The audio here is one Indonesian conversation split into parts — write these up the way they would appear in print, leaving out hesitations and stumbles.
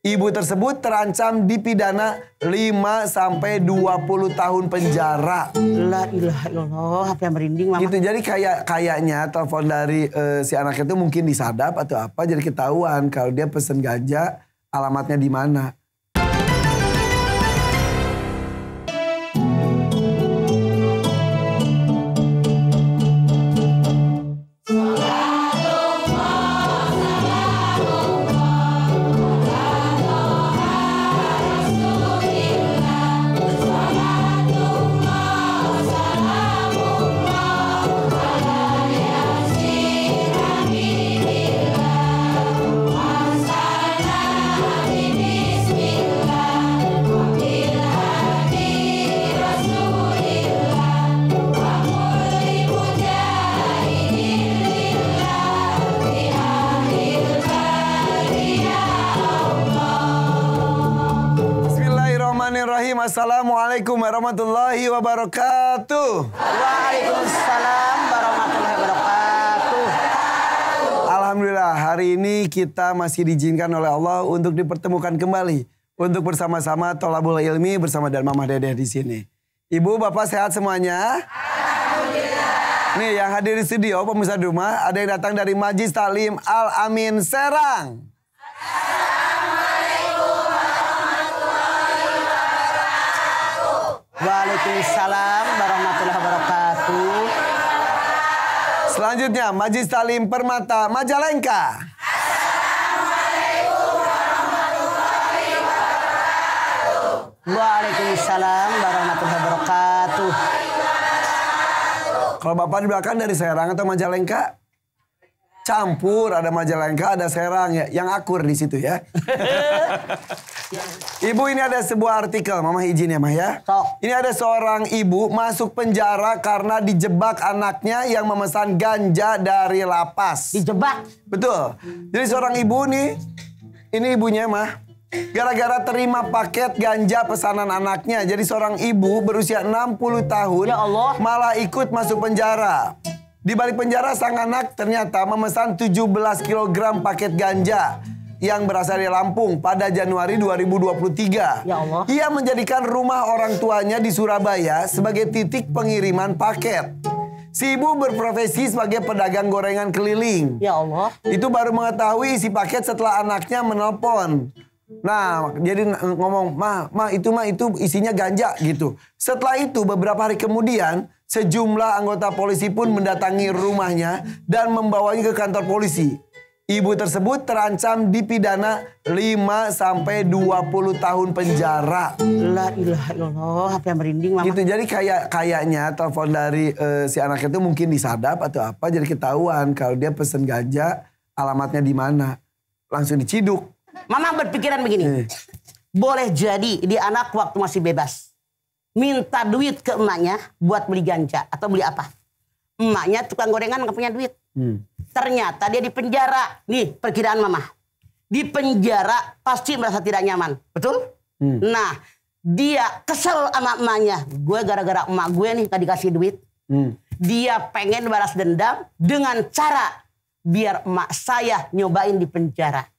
Ibu tersebut terancam dipidana 5-20 tahun penjara. La ilaha illallah, apa yang merinding mama. Gitu, jadi kayaknya telepon dari si anak itu mungkin disadap atau apa, jadi ketahuan kalau dia pesen ganja, alamatnya di mana. Assalamualaikum warahmatullahi wabarakatuh. Waalaikumsalam warahmatullahi wabarakatuh. Alhamdulillah, hari ini kita masih diizinkan oleh Allah untuk dipertemukan kembali untuk bersama-sama tholabul ilmi bersama dan Mama Dedeh di sini. Ibu, Bapak sehat semuanya? Alhamdulillah. Nih yang hadir di studio pemirsa di rumah, ada yang datang dari Majlis Taklim Al Amin Serang. Waalaikumsalam warahmatullahi wabarakatuh. Selanjutnya Majlis Taklim Permata Majalengka. Waalaikumsalam warahmatullahi wabarakatuh. Kalau Bapak di belakang dari Serang atau Majalengka? Campur, ada Majalengka, ada Serang ya, yang akur di situ ya. Ibu, ini ada sebuah artikel, Mama izin ya Mah ya. Sok. Ini ada seorang ibu masuk penjara karena dijebak anaknya yang memesan ganja dari lapas. Dijebak? Betul. Jadi seorang ibu nih, ini ibunya Mah. Gara-gara terima paket ganja pesanan anaknya. Jadi seorang ibu berusia 60 tahun ya Allah, malah ikut masuk penjara. Di balik penjara sang anak ternyata memesan 17 kg paket ganja yang berasal dari Lampung pada Januari 2023. Ya Allah. Ia menjadikan rumah orang tuanya di Surabaya sebagai titik pengiriman paket. Si ibu berprofesi sebagai pedagang gorengan keliling. Ya Allah. Itu baru mengetahui isi paket setelah anaknya menelpon. Nah, jadi ngomong, Ma, itu isinya ganja gitu. Setelah itu beberapa hari kemudian sejumlah anggota polisi pun mendatangi rumahnya dan membawanya ke kantor polisi. Ibu tersebut terancam dipidana 5-20 tahun penjara. La ilaha illallah, apa yang merinding mama. Gitu, jadi kayaknya telepon dari si anak itu mungkin disadap atau apa, jadi ketahuan kalau dia pesen ganja, alamatnya di mana. Langsung diciduk. Mama berpikiran begini. Boleh jadi di anak waktu masih bebas minta duit ke emaknya buat beli ganja atau beli apa. Emaknya tukang gorengan gak punya duit. Ternyata dia di penjara. Nih perkiraan mama. Di penjara pasti merasa tidak nyaman. Betul? Nah dia kesel sama emaknya. Gue gara-gara emak gue nih gak dikasih duit. Dia pengen balas dendam dengan cara biar emak saya nyobain di penjara.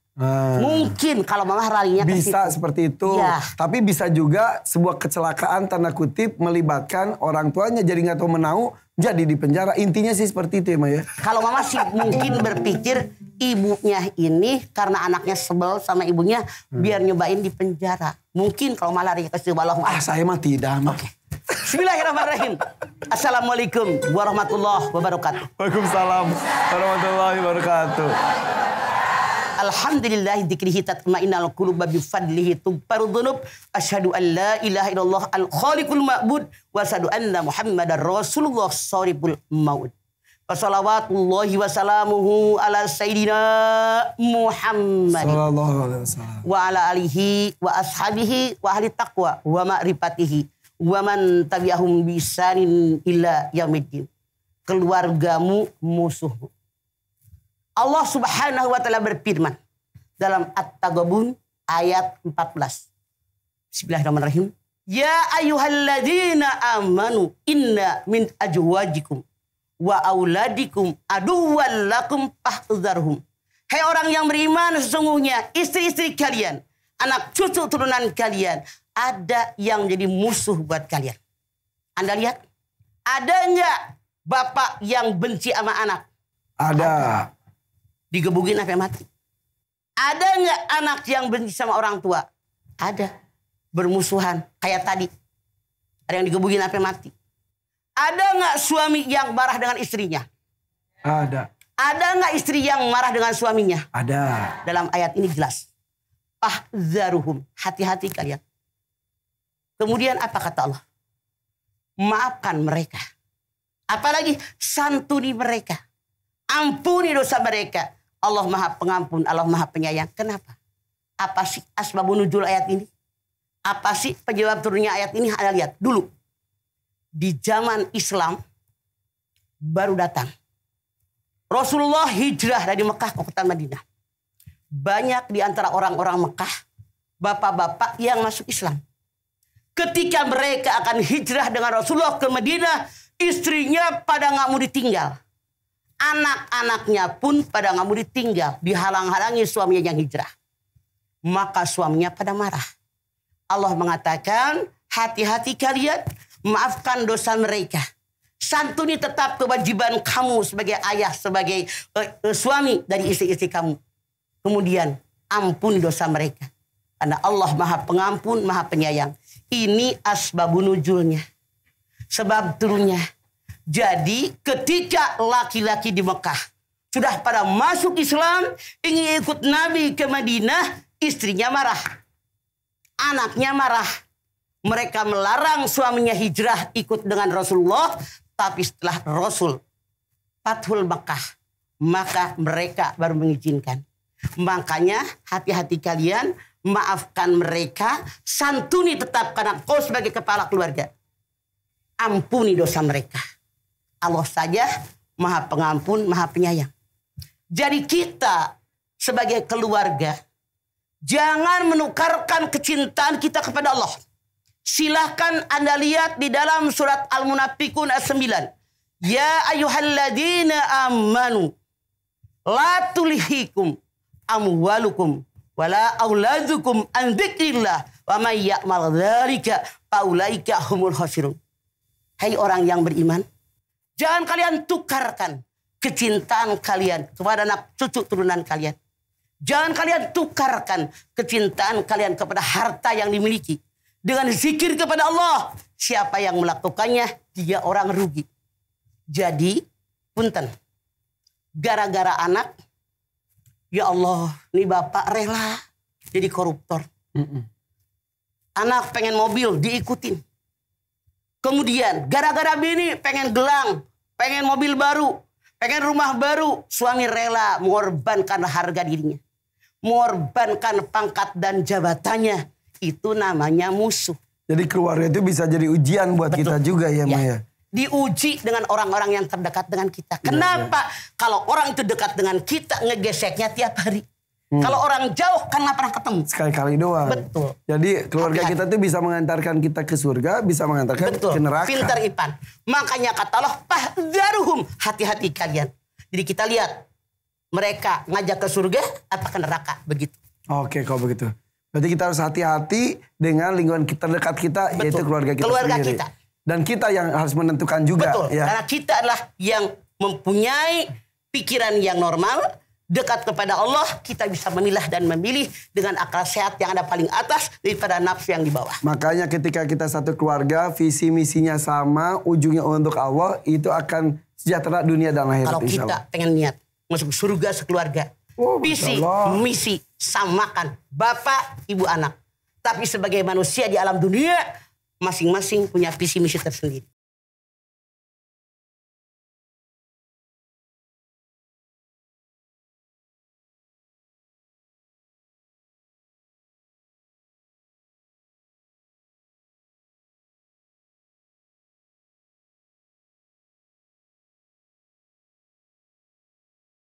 Mungkin kalau mama ralinya bisa seperti itu ya. Tapi bisa juga sebuah kecelakaan tanda kutip melibatkan orang tuanya jadi nggak tahu menau jadi di penjara. Intinya sih seperti itu ya Maya. Kalau mama sih mungkin berpikir ibunya ini karena anaknya sebel sama ibunya biar nyobain di penjara. Mungkin kalau malah larinya ke sebelah. Saya mah tidak mah. Okay. Bismillahirrahmanirrahim. Assalamualaikum warahmatullahi wabarakatuh. Waalaikumsalam warahmatullahi wabarakatuh. Alhamdulillah dzikrihi tatma'innul qulub bi fadlihi tughfaru dzunub asyhadu an la ilaha illallah al khaliqul ma'bud wa asyhadu anna muhammadar rasulullah shariful maut. Wassalawatullahi wassalamuhu ala sayyidina Muhammad sallallahu alaihi wasallam wa ala alihi wa ashabihi wa ahli taqwa wa ma'rifatihi wa man tabi'ahum bi ihsanin ila yaumiddin. Keluargamu musuhmu. Allah Subhanahu wa taala berfirman dalam At-Taghabun ayat 14. Bismillahirrahmanirrahim. Ya ayyuhalladzina amanu inna min azwajikum wa auladikum aduwwan lakum fahdharhum. Hai orang yang beriman, sesungguhnya istri-istri kalian anak cucu turunan kalian, ada yang jadi musuh buat kalian. Anda lihat, ada nggak bapak yang benci sama anak? Ada. Digebukin sampai mati. Ada nggak anak yang benci sama orang tua? Ada. Bermusuhan kayak tadi. Ada yang digebukin sampai mati. Ada nggak suami yang marah dengan istrinya? Ada. Ada nggak istri yang marah dengan suaminya? Ada. Dalam ayat ini jelas. Fahzaruhum, hati-hati kalian. Kemudian apa kata Allah? Maafkan mereka. Apalagi santuni mereka. Ampuni dosa mereka. Allah Maha Pengampun, Allah Maha Penyayang. Kenapa? Apa sih asbabun nuzul ayat ini? Apa sih penyebab turunnya ayat ini? Anda lihat dulu. Di zaman Islam baru datang. Rasulullah hijrah dari Mekah ke kota Madinah. Banyak di antara orang-orang Mekah, bapak-bapak yang masuk Islam. Ketika mereka akan hijrah dengan Rasulullah ke Madinah, istrinya pada nggak mau ditinggal. Anak-anaknya pun pada nggak mau ditinggal. Dihalang-halangi suaminya yang hijrah. Maka suaminya pada marah. Allah mengatakan, hati-hati kalian, maafkan dosa mereka. Santuni tetap kewajiban kamu sebagai ayah, sebagai suami dari istri-istri kamu. Kemudian ampuni dosa mereka. Karena Allah Maha Pengampun, Maha Penyayang. Ini asbabun nuzulnya. Sebab turunnya. Jadi ketika laki-laki di Mekah sudah pada masuk Islam, ingin ikut Nabi ke Madinah, istrinya marah. Anaknya marah. Mereka melarang suaminya hijrah ikut dengan Rasulullah. Tapi setelah Rasul Fathul Mekah, maka mereka baru mengizinkan. Makanya hati-hati kalian, maafkan mereka, santuni tetap karena kau sebagai kepala keluarga. Ampuni dosa mereka. Allah saja Maha Pengampun, Maha Penyayang. Jadi kita sebagai keluarga jangan menukarkan kecintaan kita kepada Allah. Silahkan Anda lihat di dalam surat Al-Munafikun ayat 9. Ya ayyuhalladzina amanu la tulhikum amwalukum wala auladukum an dzikrillah wa may ya'mal dzalika faulaika humul khasirun. Hai orang yang beriman, jangan kalian tukarkan kecintaan kalian kepada anak cucu turunan kalian. Jangan kalian tukarkan kecintaan kalian kepada harta yang dimiliki. Dengan zikir kepada Allah. Siapa yang melakukannya, dia orang rugi. Jadi, punten. Gara-gara anak, ya Allah, nih bapak rela jadi koruptor. Anak pengen mobil, diikutin. Kemudian, gara-gara bini pengen gelang, pengen mobil baru, pengen rumah baru. Suami rela mengorbankan harga dirinya. Mengorbankan pangkat dan jabatannya. Itu namanya musuh. Jadi keluarga itu bisa jadi ujian buat kita juga ya, Maya. Diuji dengan orang-orang yang terdekat dengan kita. Kenapa? Kalau orang itu dekat dengan kita, ngegeseknya tiap hari. Kalau orang jauh kan nggak pernah ketemu. Sekali-kali doang. Betul. Jadi keluarga kita tuh bisa mengantarkan kita ke surga, bisa mengantarkan ke neraka. Pinter Ipan. Makanya kata Allah, fahzaruhum, hati-hati kalian. Jadi kita lihat mereka ngajak ke surga atau ke neraka, begitu. Oke, kalau begitu. Berarti kita harus hati-hati dengan lingkungan terdekat kita, yaitu keluarga kita sendiri. Kita. Dan kita yang harus menentukan juga. Betul, ya. Karena kita adalah yang mempunyai pikiran yang normal, dekat kepada Allah, kita bisa memilah dan memilih dengan akal sehat yang ada paling atas daripada nafsu yang di bawah. Makanya ketika kita satu keluarga, visi misinya sama, ujungnya untuk Allah, itu akan sejahtera dunia dan akhirat. Kalau kita pengen niat masuk surga sekeluarga, visi misi samakan bapak ibu anak. Tapi sebagai manusia di alam dunia, masing-masing punya visi misi tersendiri.